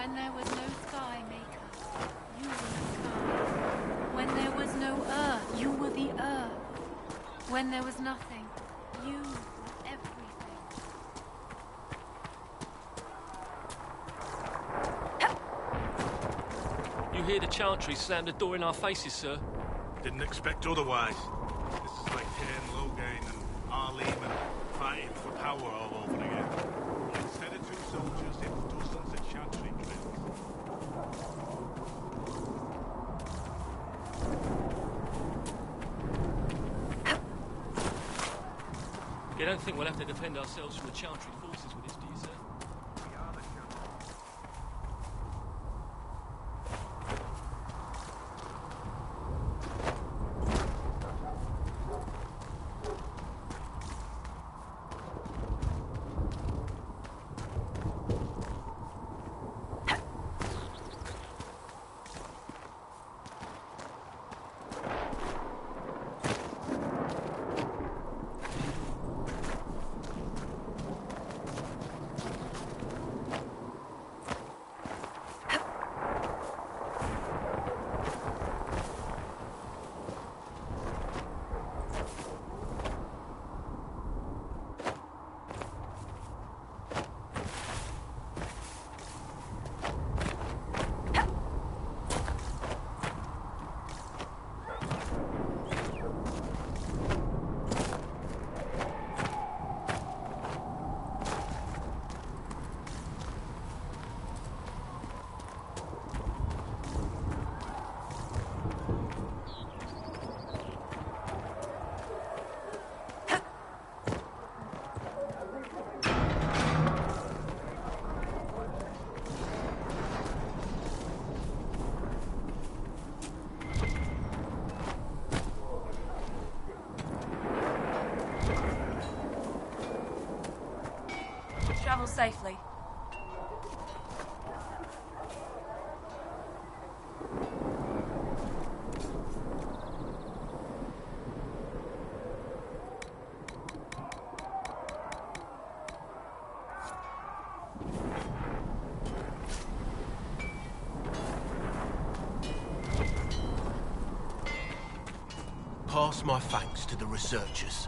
When there was no sky maker, you were the sky. When there was no earth, you were the earth. When there was nothing, you were everything. You hear the Chantry slam the door in our faces, sir? Didn't expect otherwise. This is like Cain Logain and Arleman fighting for power all over again. Instead of 2 soldiers, it's dozens of Chantry clicks. You don't think we'll have to defend ourselves from the Chantry forces with this, do you, sir? We are the Chantry. Travel safely. Pass my thanks to the researchers.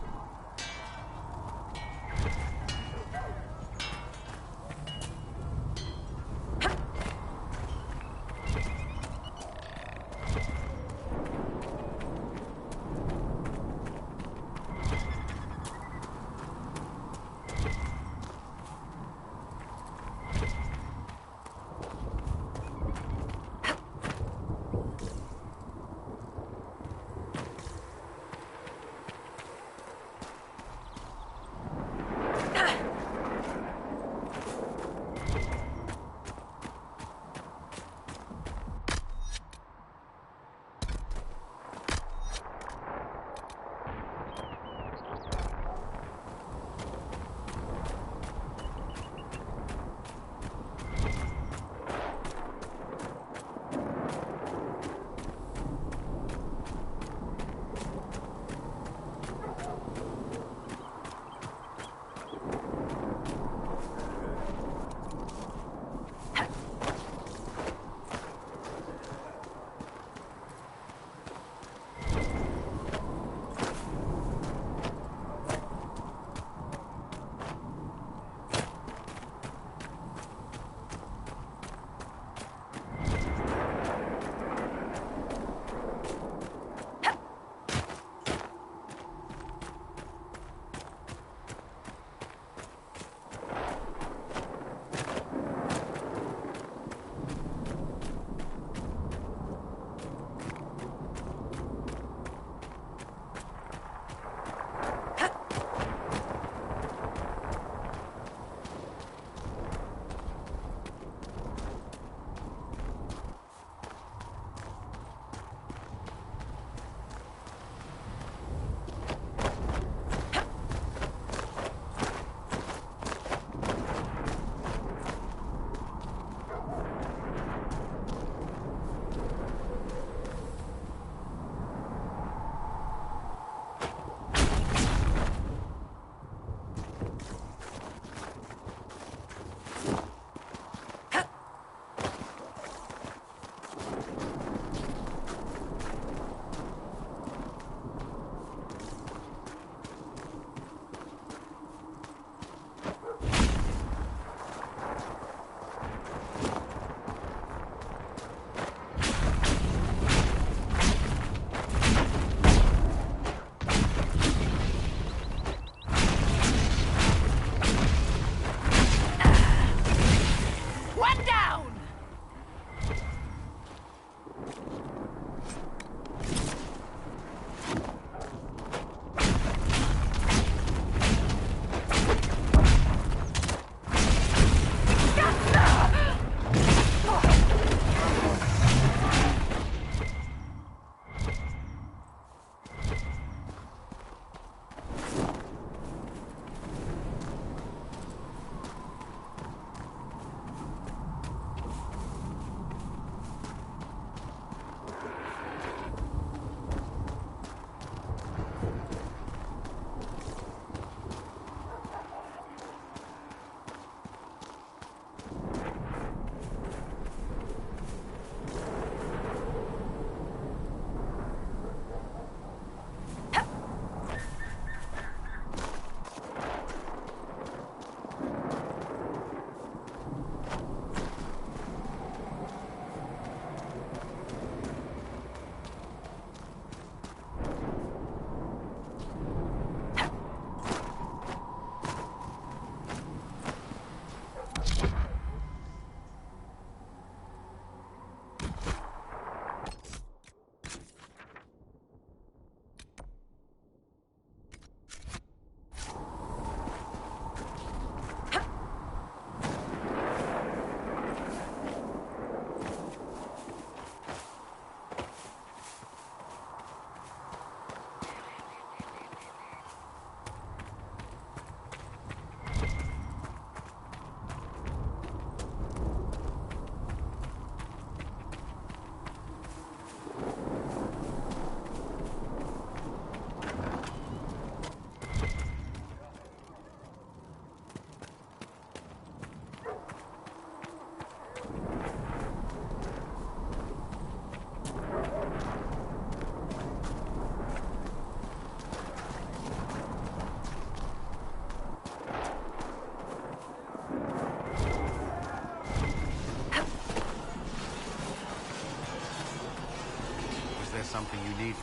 something you needed.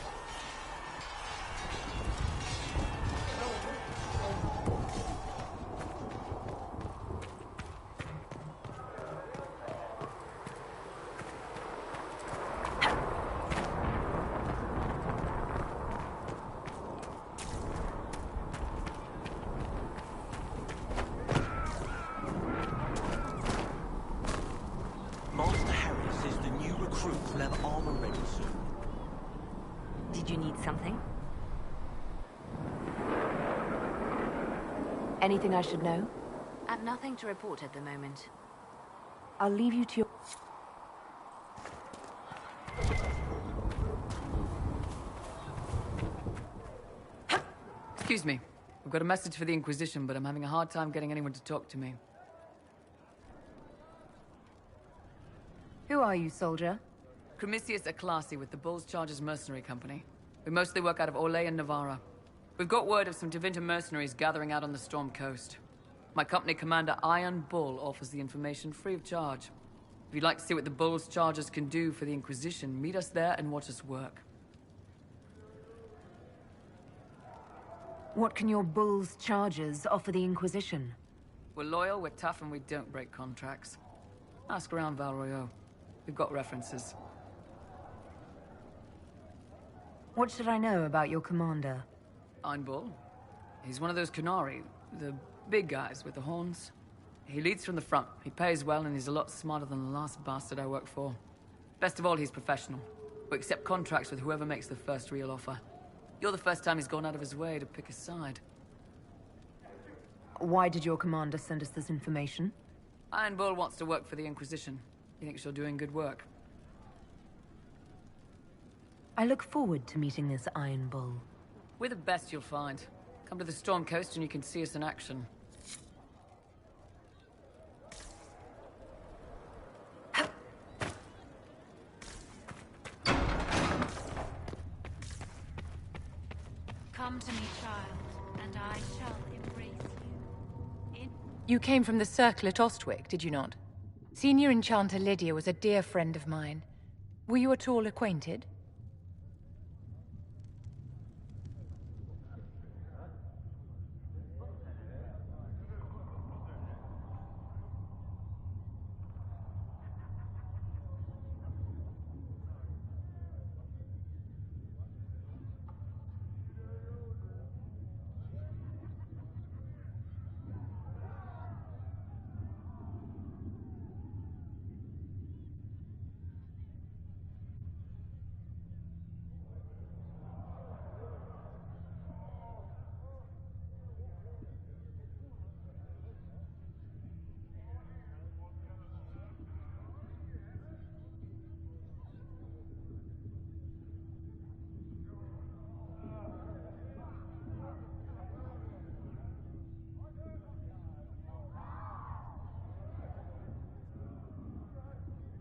Master Harry says the new recruits will have armor ready soon. Did you need something? Anything I should know? I've nothing to report at the moment. I'll leave you to your... Excuse me. I've got a message for the Inquisition, but I'm having a hard time getting anyone to talk to me. Who are you, soldier? Cremisius Aclasi with the Bulls Chargers Mercenary Company. We mostly work out of Orlais and Navarra. We've got word of some Tevinter mercenaries gathering out on the Storm Coast. My company commander, Iron Bull, offers the information free of charge. If you'd like to see what the Bulls Chargers can do for the Inquisition, meet us there and watch us work. What can your Bull's Chargers offer the Inquisition? We're loyal, we're tough, and we don't break contracts. Ask around Val Royeaux. We've got references. What should I know about your commander? Iron Bull. He's one of those Qunari, the big guys with the horns. He leads from the front. He pays well, and he's a lot smarter than the last bastard I worked for. Best of all, he's professional. We accept contracts with whoever makes the first real offer. You're the first time he's gone out of his way to pick a side. Why did your commander send us this information? Iron Bull wants to work for the Inquisition. He thinks you're doing good work. I look forward to meeting this Iron Bull. We're the best you'll find. Come to the Storm Coast and you can see us in action. Come to me, child, and I shall embrace you. You came from the Circle at Ostwick, did you not? Senior Enchanter Lydia was a dear friend of mine. Were you at all acquainted?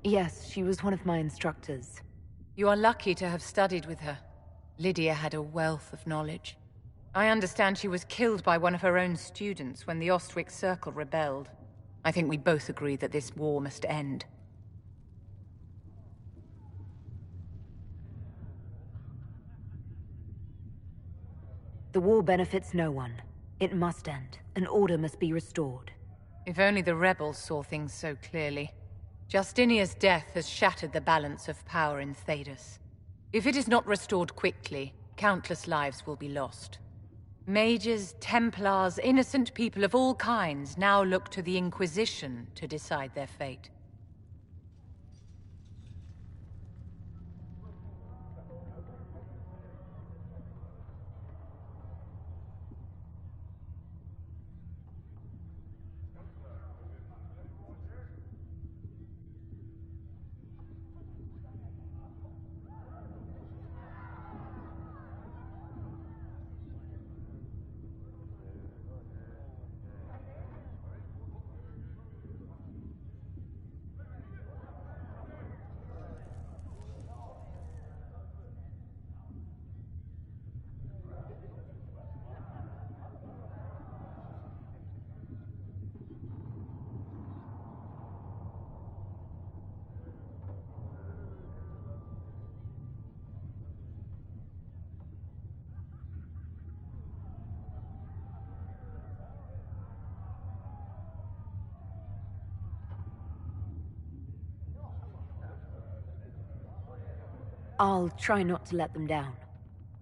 Yes, she was one of my instructors. You are lucky to have studied with her. Lydia had a wealth of knowledge. I understand she was killed by one of her own students when the Ostwick Circle rebelled. I think we both agree that this war must end. The war benefits no one. It must end, and order must be restored. If only the rebels saw things so clearly. Justinia's death has shattered the balance of power in Thedas. If it is not restored quickly, countless lives will be lost. Mages, Templars, innocent people of all kinds now look to the Inquisition to decide their fate. I'll try not to let them down.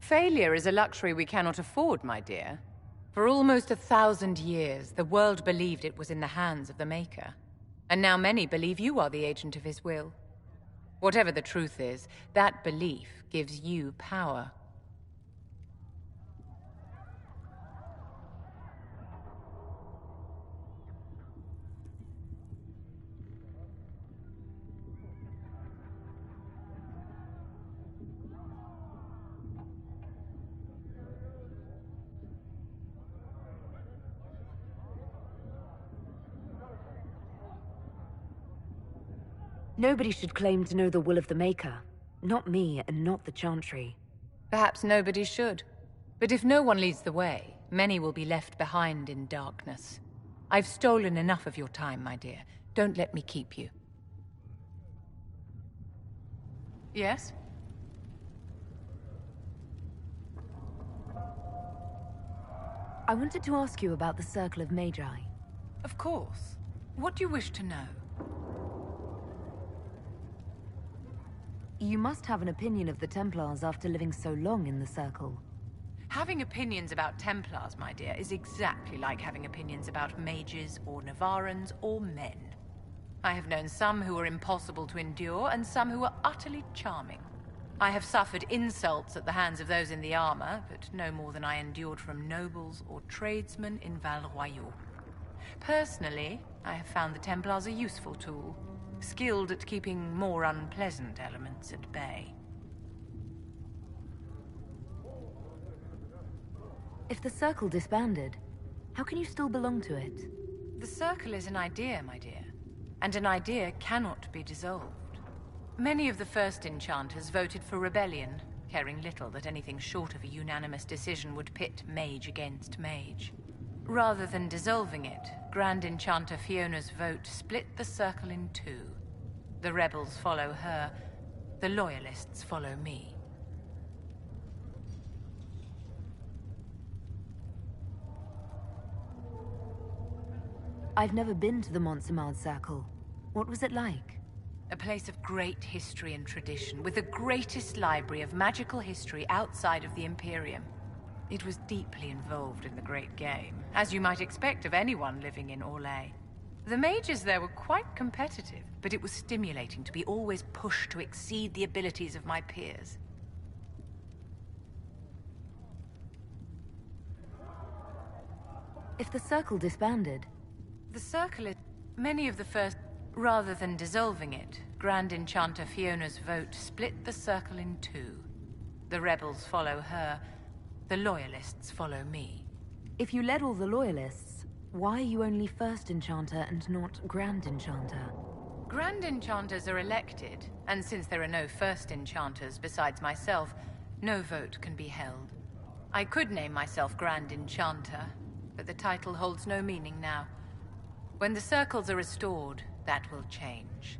Failure is a luxury we cannot afford, my dear. For almost 1,000 years, the world believed it was in the hands of the Maker. And now many believe you are the agent of his will. Whatever the truth is, that belief gives you power. Nobody should claim to know the will of the Maker. Not me, and not the Chantry. Perhaps nobody should. But if no one leads the way, many will be left behind in darkness. I've stolen enough of your time, my dear. Don't let me keep you. Yes? I wanted to ask you about the Circle of Magi. Of course. What do you wish to know? You must have an opinion of the Templars after living so long in the Circle. Having opinions about Templars, my dear, is exactly like having opinions about mages or Navarrans or men. I have known some who were impossible to endure and some who were utterly charming. I have suffered insults at the hands of those in the armor, but no more than I endured from nobles or tradesmen in Val Royeaux. Personally, I have found the Templars a useful tool, skilled at keeping more unpleasant elements at bay. If the Circle disbanded, how can you still belong to it? The Circle is an idea, my dear, and an idea cannot be dissolved. Many of the first enchanters voted for rebellion, caring little that anything short of a unanimous decision would pit mage against mage. Rather than dissolving it, Grand Enchanter Fiona's vote split the Circle in two. The rebels follow her, the loyalists follow me. I've never been to the Montsemard Circle. What was it like? A place of great history and tradition, with the greatest library of magical history outside of the Imperium. It was deeply involved in the Great Game, as you might expect of anyone living in Orlais. The mages there were quite competitive, but it was stimulating to be always pushed to exceed the abilities of my peers. If the Circle disbanded... The Circle is... Many of the first... Rather than dissolving it, Grand Enchanter Fiona's vote split the Circle in two. The rebels follow her, the loyalists follow me. If you led all the loyalists, why are you only First Enchanter and not Grand Enchanter? Grand Enchanters are elected, and since there are no First Enchanters besides myself, no vote can be held. I could name myself Grand Enchanter, but the title holds no meaning now. When the circles are restored, that will change.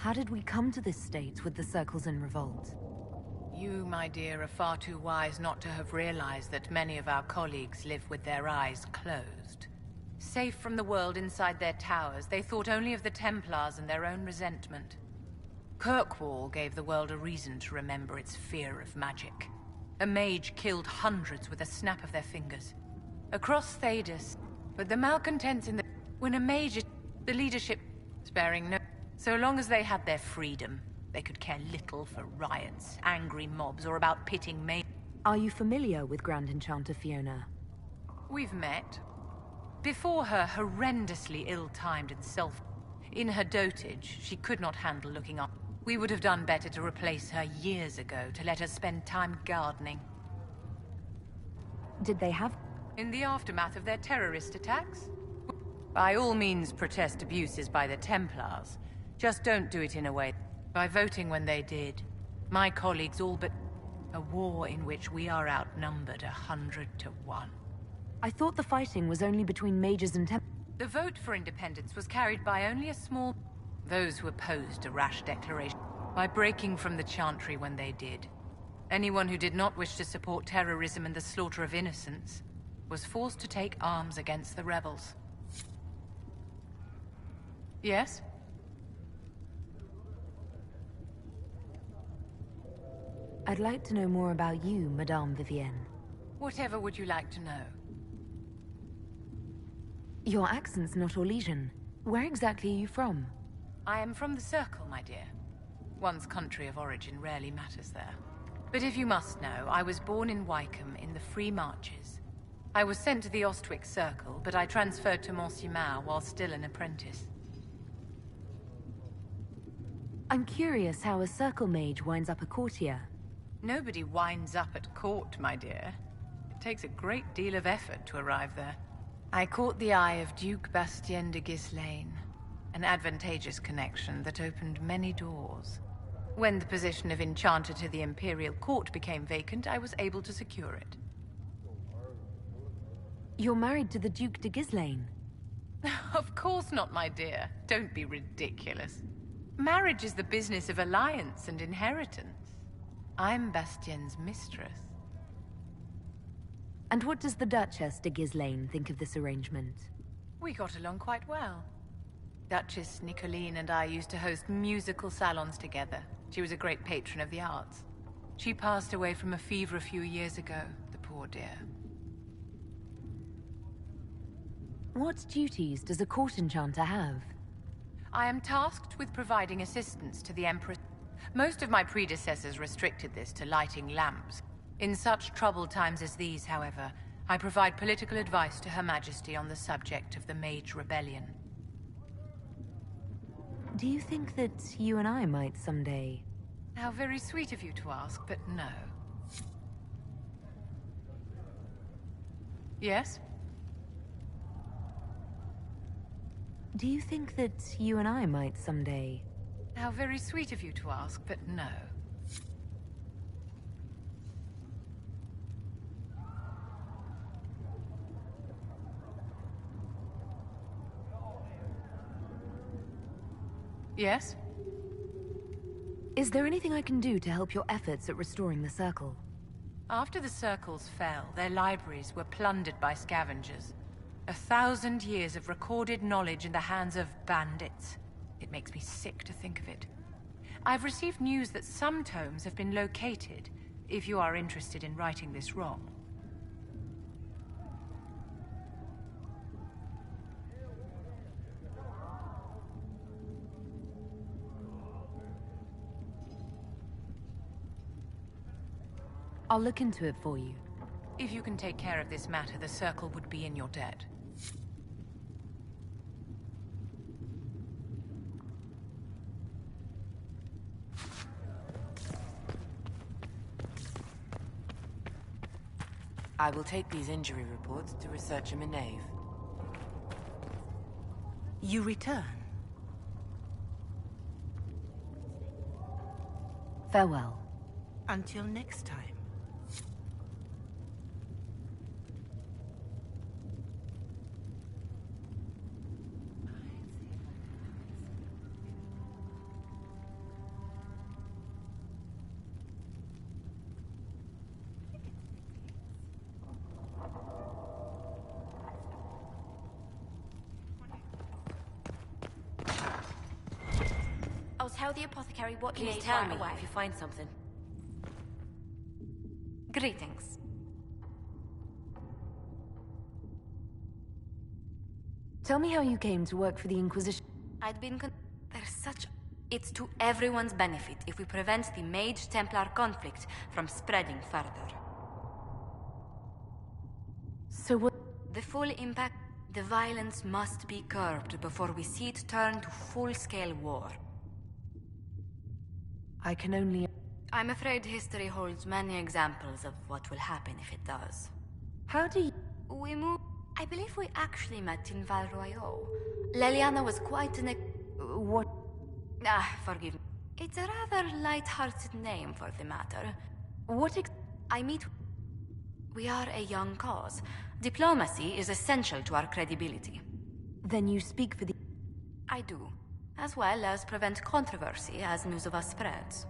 How did we come to this state with the circles in revolt? You, my dear, are far too wise not to have realized that many of our colleagues live with their eyes closed. Safe from the world inside their towers, they thought only of the Templars and their own resentment. Kirkwall gave the world a reason to remember its fear of magic. A mage killed hundreds with a snap of their fingers. Across Thedas, but the malcontents in the... When a mage is... The leadership... Sparing no... So long as they had their freedom, they could care little for riots, angry mobs, or about pitting mages. Are you familiar with Grand Enchanter Fiona? We've met. Before her horrendously ill-timed and in her dotage, she could not handle looking up. We would have done better to replace her years ago, to let her spend time gardening. Did they have... In the aftermath of their terrorist attacks? By all means protest abuses by the Templars. Just don't do it in a way. By voting when they did. My colleagues all but... A war in which we are outnumbered 100 to 1. I thought the fighting was only between mages and The vote for independence was carried by only a small... Those who opposed a rash declaration by breaking from the Chantry when they did. Anyone who did not wish to support terrorism and the slaughter of innocents was forced to take arms against the rebels. Yes? I'd like to know more about you, Madame Vivienne. Whatever would you like to know? Your accent's not Orlesian. Where exactly are you from? I am from the Circle, my dear. One's country of origin rarely matters there. But if you must know, I was born in Wycombe in the Free Marches. I was sent to the Ostwick Circle, but I transferred to Mont-Simar while still an apprentice. I'm curious how a Circle mage winds up a courtier. Nobody winds up at court, my dear. It takes a great deal of effort to arrive there. I caught the eye of Duke Bastien de Ghislaine, an advantageous connection that opened many doors. When the position of Enchanter to the Imperial Court became vacant, I was able to secure it. You're married to the Duke de Ghislaine? Of course not, my dear. Don't be ridiculous. Marriage is the business of alliance and inheritance. I'm Bastien's mistress. And what does the Duchess de Ghislaine think of this arrangement? We got along quite well. Duchess Nicoline and I used to host musical salons together. She was a great patron of the arts. She passed away from a fever a few years ago, the poor dear. What duties does a court enchanter have? I am tasked with providing assistance to the Empress. Most of my predecessors restricted this to lighting lamps. In such troubled times as these, however, I provide political advice to Her Majesty on the subject of the Mage Rebellion. Do you think that you and I might someday... How very sweet of you to ask, but no. Yes? Do you think that you and I might someday... How very sweet of you to ask, but no. Yes? Is there anything I can do to help your efforts at restoring the Circle? After the Circles fell, their libraries were plundered by scavengers. 1,000 years of recorded knowledge in the hands of bandits. It makes me sick to think of it. I've received news that some tomes have been located, if you are interested in righting this wrong. I'll look into it for you. If you can take care of this matter, the Circle would be in your debt. I will take these injury reports to Researcher Menave. You return? Farewell. Until next time. I'll tell the apothecary what Please made tell right me away. if you find something. Greetings. Tell me how you came to work for the Inquisition. I'd been there's such... It's to everyone's benefit if we prevent the Mage-Templar conflict from spreading further. So what... The full impact... The violence must be curbed before we see it turn to full-scale war. I can only... I'm afraid history holds many examples of what will happen if it does. How do you... We moved... I believe we actually met in Val Royeaux. Leliana was quite an... What... Forgive me. It's a rather light-hearted name for the matter. What I meet... We are a young cause. Diplomacy is essential to our credibility. Then you speak for the... I do, as well as prevent controversy as news of us spreads.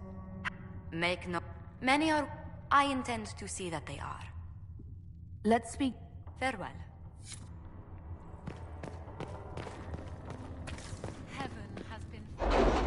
Make no... Many are... I intend to see that they are. Let's speak... Farewell. Heaven has been...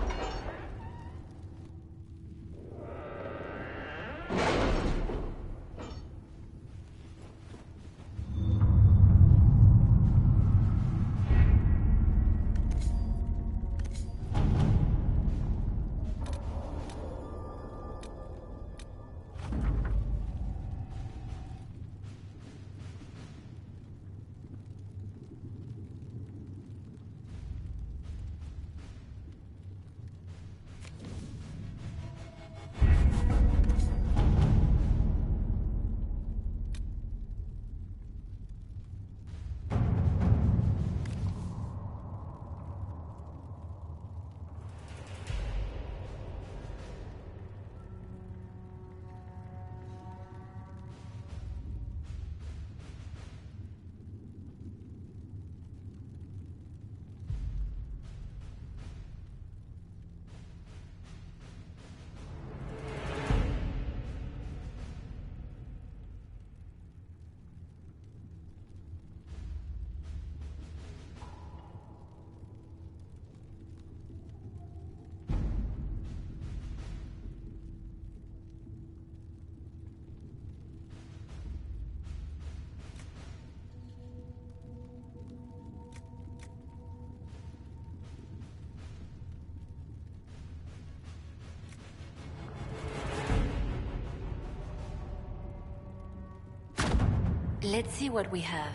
Let's see what we have.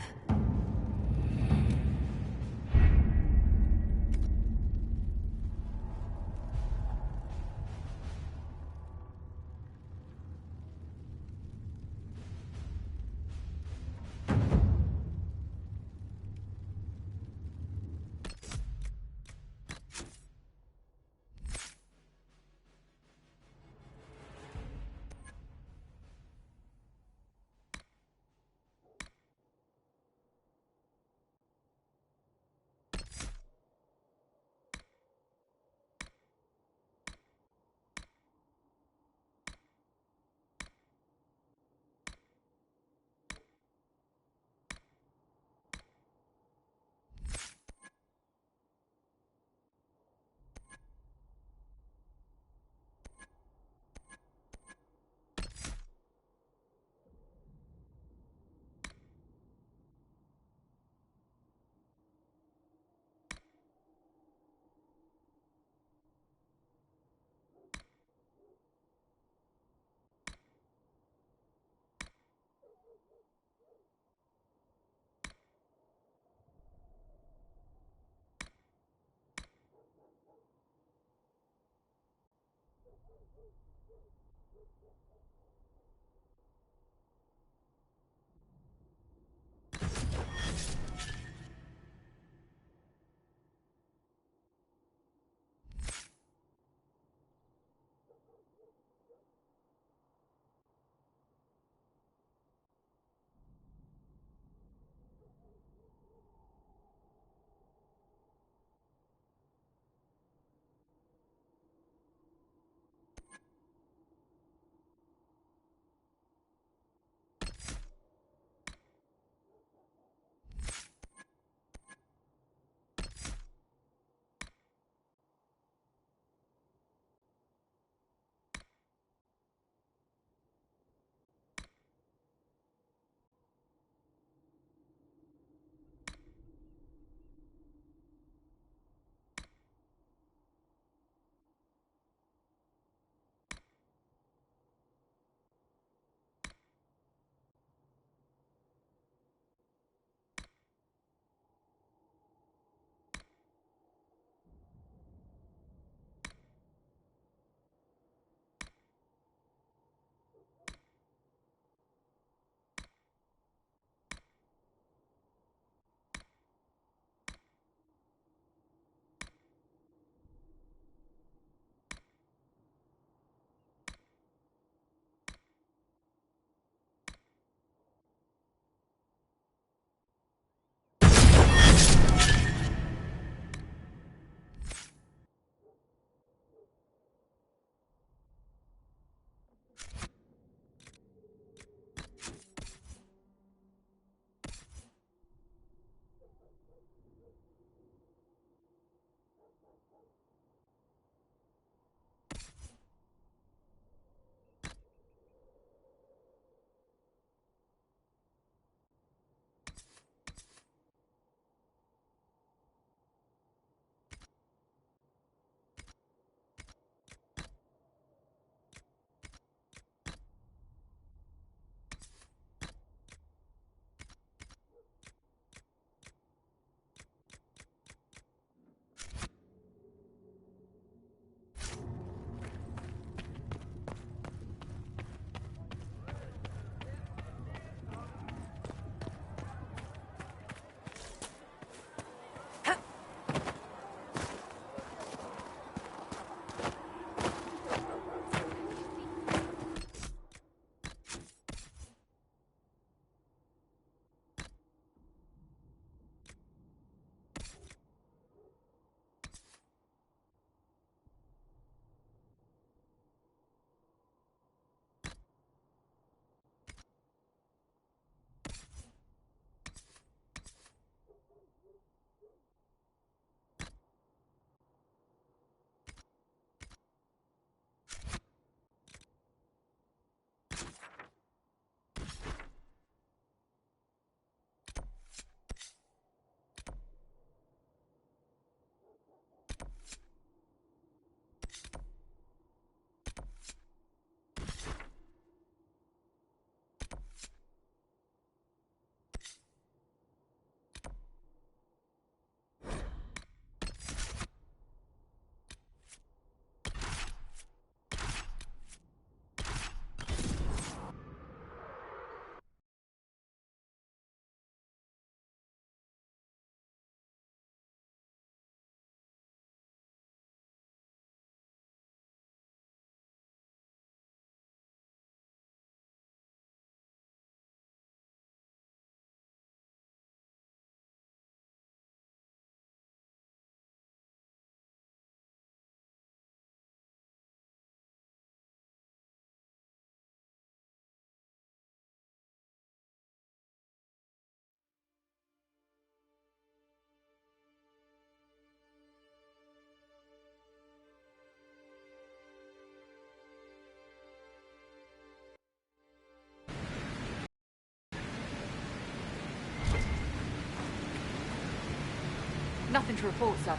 Nothing to report, sir.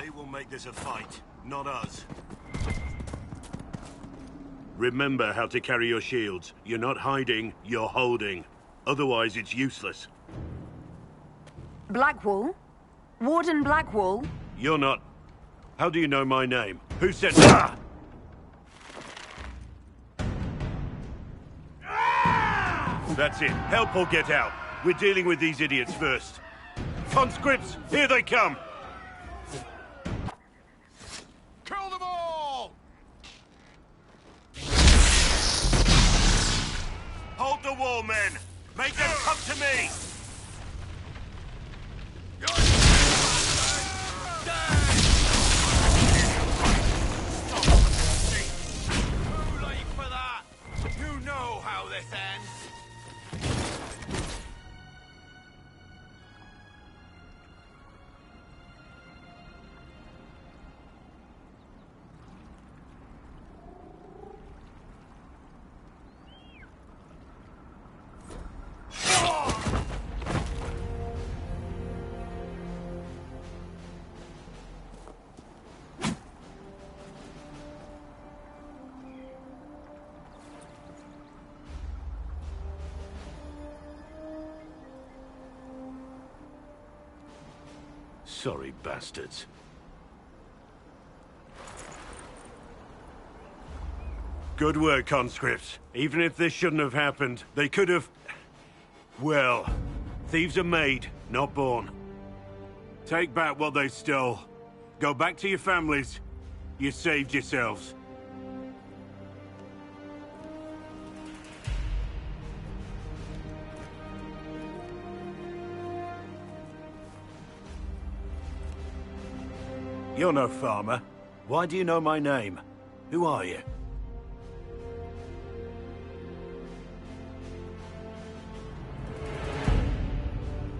They will make this a fight, not us. Remember how to carry your shields. You're not hiding, you're holding. Otherwise, it's useless. Blackwall? Warden Blackwall? You're not... How do you know my name? Who said... Ah! That's it. Help or get out. We're dealing with these idiots first. Conscripts, here they come! Kill them all! Hold the wall, men! Make them come to me! Too late for that! You know how this ends! Sorry, bastards. Good work, conscripts. Even if this shouldn't have happened, they could have... Well, thieves are made, not born. Take back what they stole. Go back to your families. You saved yourselves. You're no farmer. Why do you know my name? Who are you?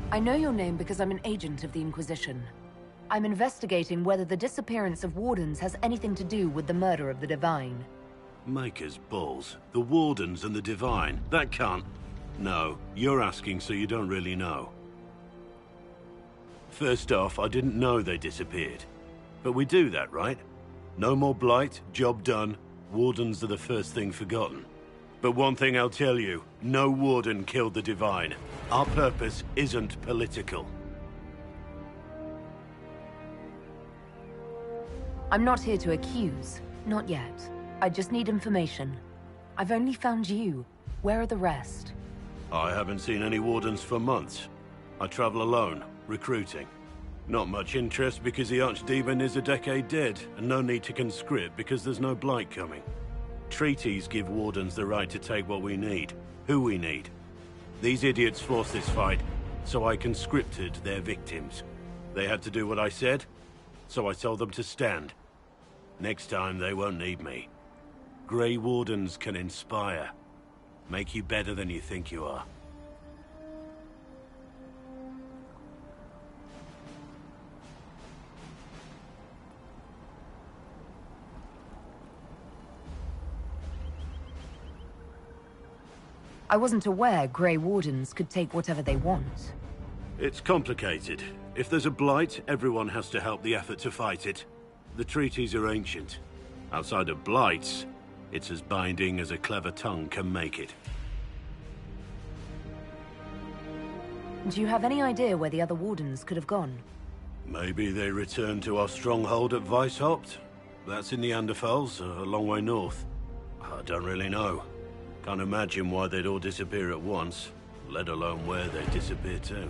I know your name because I'm an agent of the Inquisition. I'm investigating whether the disappearance of Wardens has anything to do with the murder of the Divine. Maker's balls. The Wardens and the Divine. That can't... No, you're asking so you don't really know. First off, I didn't know they disappeared. But we do that, right? No more blight, job done. Wardens are the first thing forgotten. But one thing I'll tell you, no Warden killed the Divine. Our purpose isn't political. I'm not here to accuse. Not yet. I just need information. I've only found you. Where are the rest? I haven't seen any Wardens for months. I travel alone, recruiting. Not much interest because the Archdemon is a decade dead, and no need to conscript because there's no blight coming. Treaties give Wardens the right to take what we need, who we need. These idiots forced this fight, so I conscripted their victims. They had to do what I said, so I told them to stand. Next time they won't need me. Grey Wardens can inspire. Make you better than you think you are. I wasn't aware Grey Wardens could take whatever they want. It's complicated. If there's a blight, everyone has to help the effort to fight it. The treaties are ancient. Outside of blights, it's as binding as a clever tongue can make it. Do you have any idea where the other Wardens could have gone? Maybe they returned to our stronghold at Weishaupt? That's in the Anderfels, a long way north. I don't really know. Can't imagine why they'd all disappear at once, let alone where they disappear to.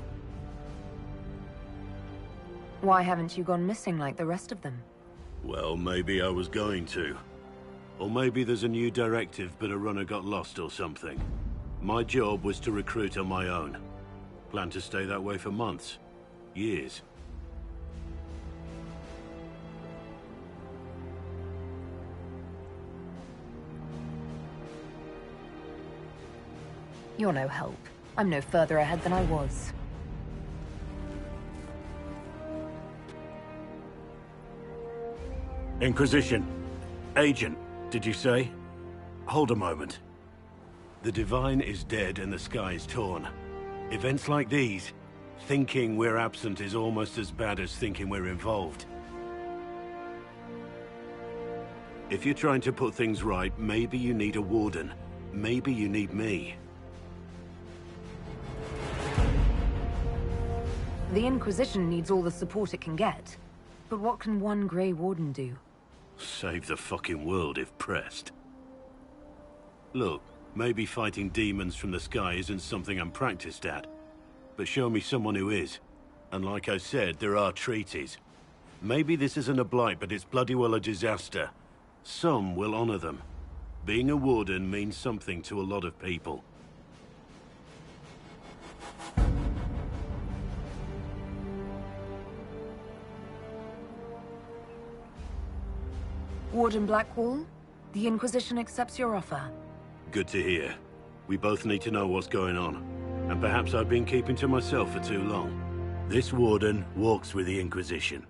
Why haven't you gone missing like the rest of them? Well, maybe I was going to. Or maybe there's a new directive, but a runner got lost or something. My job was to recruit on my own. Plan to stay that way for months. Years. You're no help. I'm no further ahead than I was. Inquisition. Agent, did you say? Hold a moment. The Divine is dead and the sky is torn. Events like these, thinking we're absent is almost as bad as thinking we're involved. If you're trying to put things right, maybe you need a Warden. Maybe you need me. The Inquisition needs all the support it can get. But what can one Grey Warden do? Save the fucking world if pressed. Look, maybe fighting demons from the sky isn't something I'm practiced at. But show me someone who is. And like I said, there are treaties. Maybe this isn't a blight, but it's bloody well a disaster. Some will honor them. Being a Warden means something to a lot of people. Warden Blackwall, the Inquisition accepts your offer. Good to hear. We both need to know what's going on. And perhaps I've been keeping to myself for too long. This Warden walks with the Inquisition.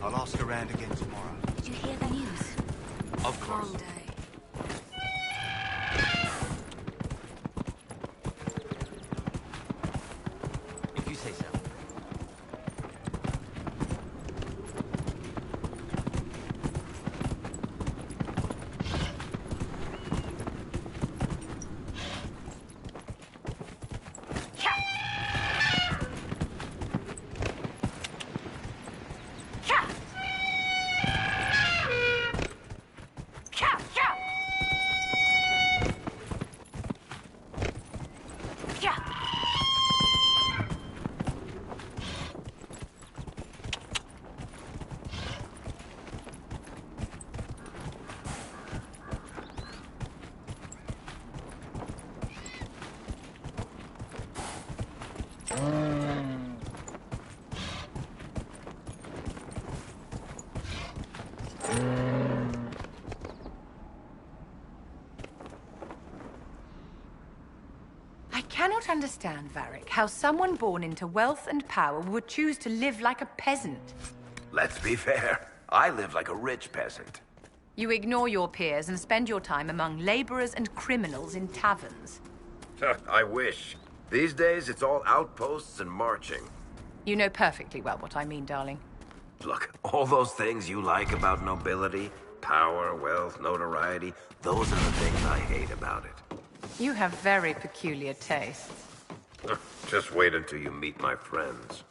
I'll ask around again tomorrow. Did you hear the news? Of course. Long day. If you say so. I cannot understand, Varric, how someone born into wealth and power would choose to live like a peasant. Let's be fair. I live like a rich peasant. You ignore your peers and spend your time among laborers and criminals in taverns. I wish. These days, it's all outposts and marching. You know perfectly well what I mean, darling. Look, all those things you like about nobility, power, wealth, notoriety, those are the things I hate about it. You have very peculiar tastes. Just wait until you meet my friends.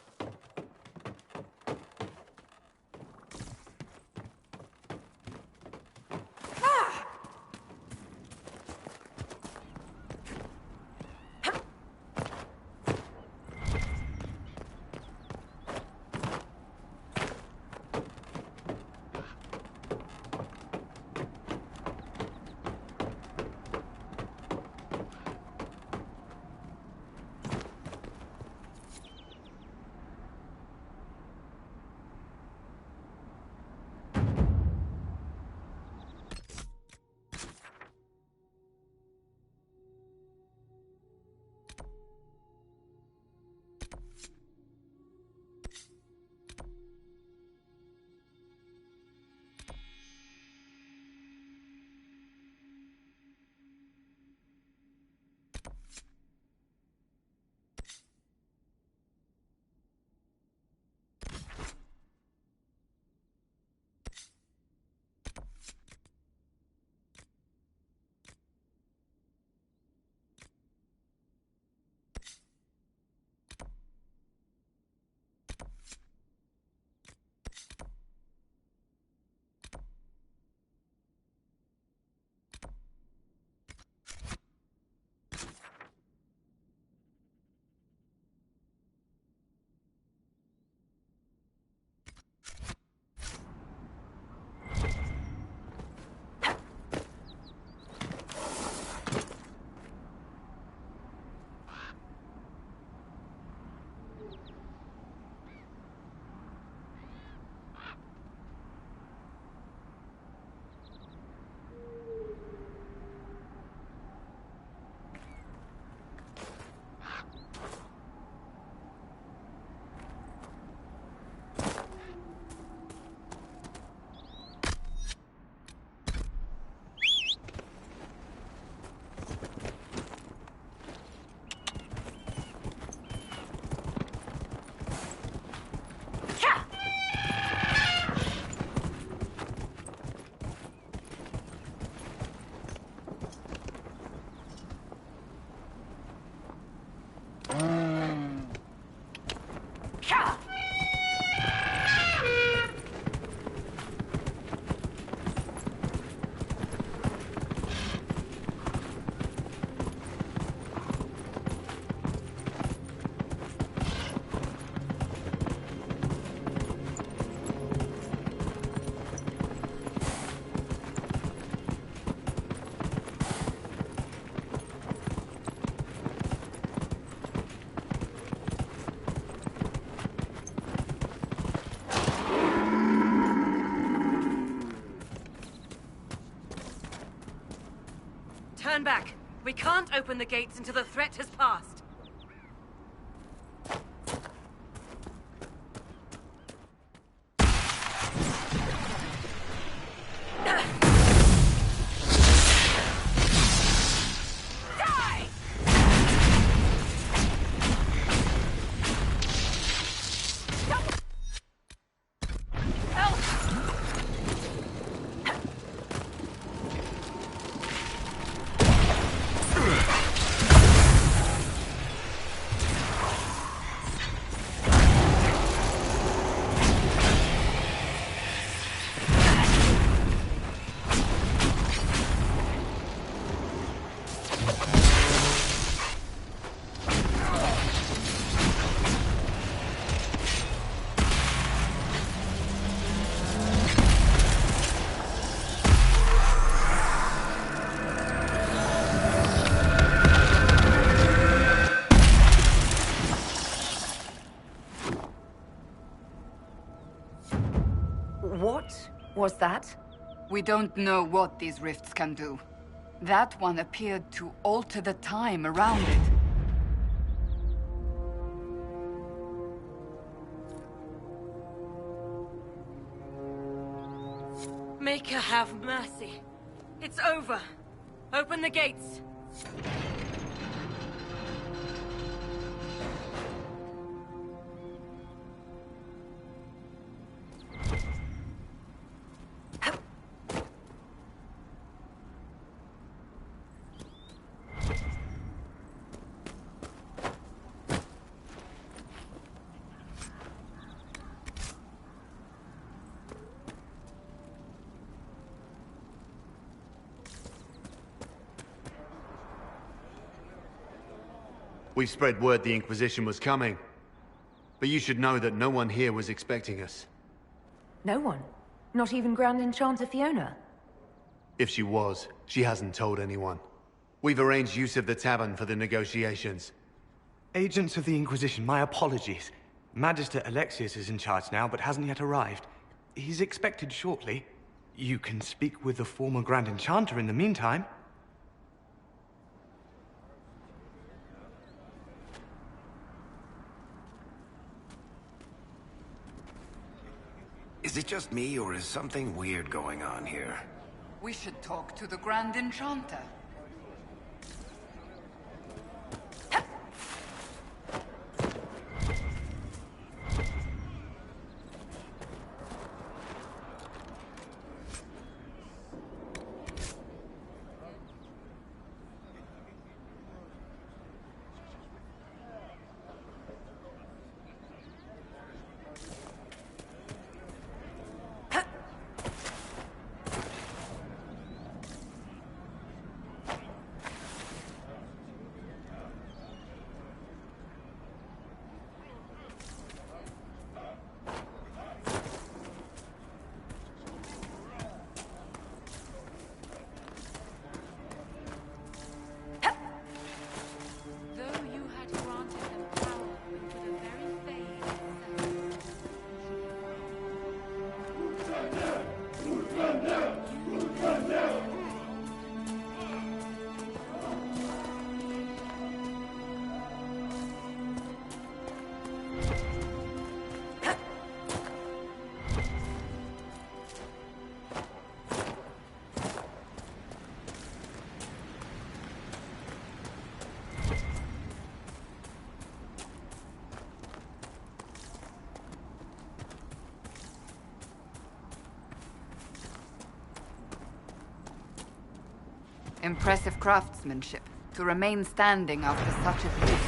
Turn back. We can't open the gates until the threat has passed. What was that? We don't know what these rifts can do. That one appeared to alter the time around it. Maker have mercy. It's over. Open the gates. We spread word the Inquisition was coming. But you should know that no one here was expecting us. No one? Not even Grand Enchanter Fiona? If she was, she hasn't told anyone. We've arranged use of the tavern for the negotiations. Agents of the Inquisition, my apologies. Magister Alexius is in charge now, but hasn't yet arrived. He's expected shortly. You can speak with the former Grand Enchanter in the meantime. Is it just me, or is something weird going on here? We should talk to the Grand Enchanter. Impressive craftsmanship, to remain standing after such abuse.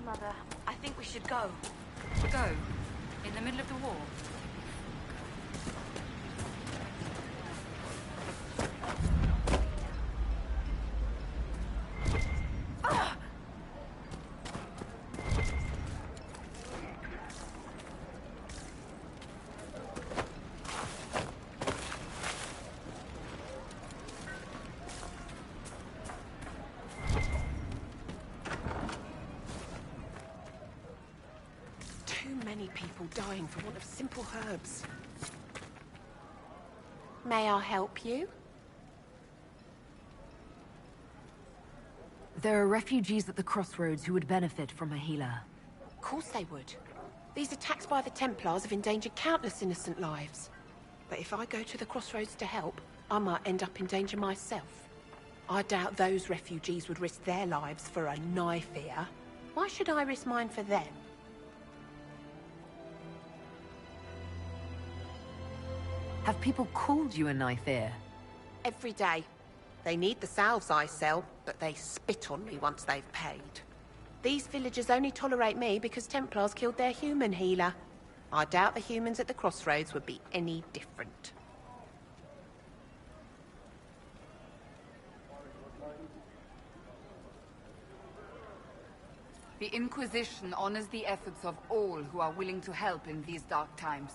Mother, I think we should go. Go? In the middle of the war? people dying for want of simple herbs. May I help you? There are refugees at the crossroads who would benefit from a healer. Of course they would. These attacks by the Templars have endangered countless innocent lives. But if I go to the crossroads to help, I might end up in danger myself. I doubt those refugees would risk their lives for a knife here. Why should I risk mine for them? Have people called you a knife ear? Every day. They need the salves I sell, but they spit on me once they've paid. These villagers only tolerate me because Templars killed their human healer. I doubt the humans at the crossroads would be any different. The Inquisition honors the efforts of all who are willing to help in these dark times.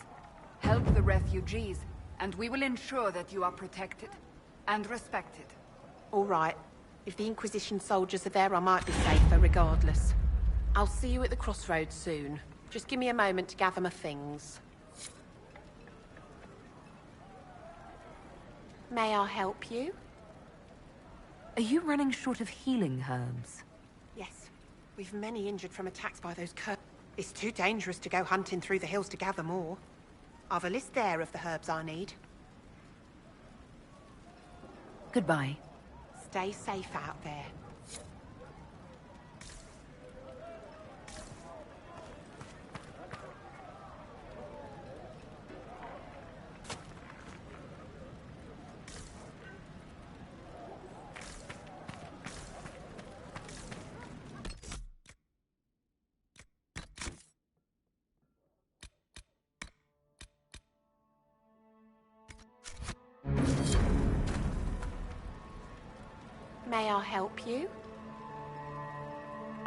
Help the refugees, and we will ensure that you are protected and respected. All right. If the Inquisition soldiers are there, I might be safer regardless. I'll see you at the crossroads soon. Just give me a moment to gather my things. May I help you? Are you running short of healing herbs? Yes. We've many injured from attacks by those curs. It's too dangerous to go hunting through the hills to gather more. I've a list there of the herbs I need. Goodbye. Stay safe out there. May I help you?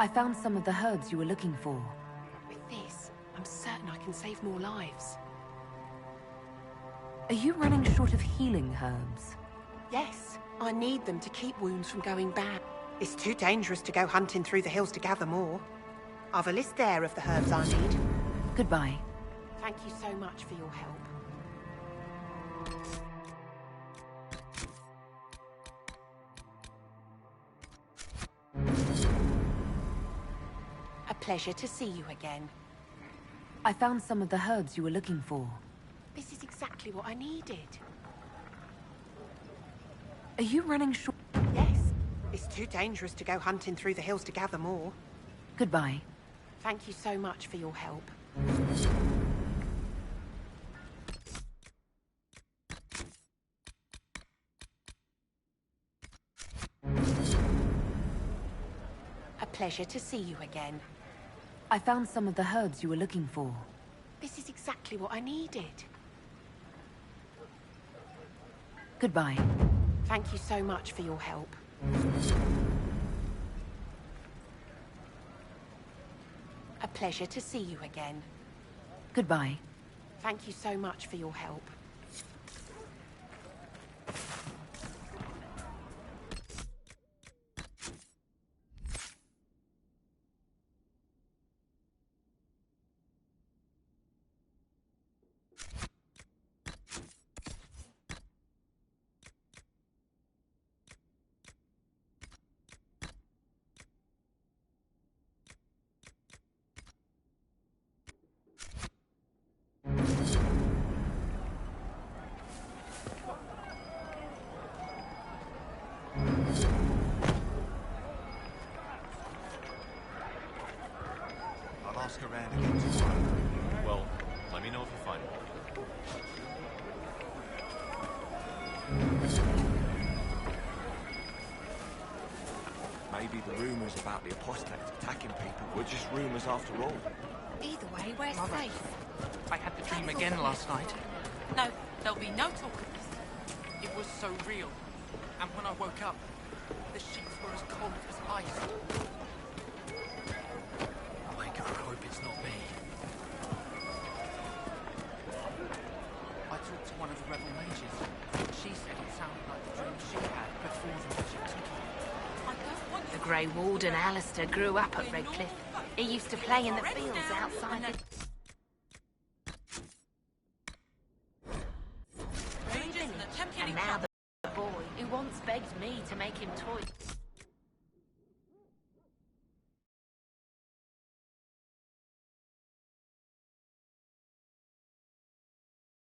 I found some of the herbs you were looking for. With this, I'm certain I can save more lives. Are you running short of healing herbs? Yes, I need them to keep wounds from going bad. It's too dangerous to go hunting through the hills to gather more. I've a list there of the herbs I need. Goodbye. Thank you so much for your help. A pleasure to see you again. I found some of the herbs you were looking for. This is exactly what I needed. Are you running short? Yes. It's too dangerous to go hunting through the hills to gather more. Goodbye. Thank you so much for your help. A pleasure to see you again. I found some of the herbs you were looking for. This is exactly what I needed. Goodbye. Thank you so much for your help. A pleasure to see you again. Goodbye. Thank you so much for your help. I'll ask around again tomorrow. Well, let me know if you find it. Maybe the rumours about the apostates attacking people were just rumours after all. Either way, we're safe. I had the dream again last night. No, there'll be no talk of this. It was so real. And when I woke up, the sheets were as cold as ice. Oh my God, I hope it's not me. I talked to one of the rebel mages. She said it sounded like the dream she had before the magic took her. The Grey Warden Alistair grew up at Redcliffe. He used to play in the fields outside the... me to make him toy.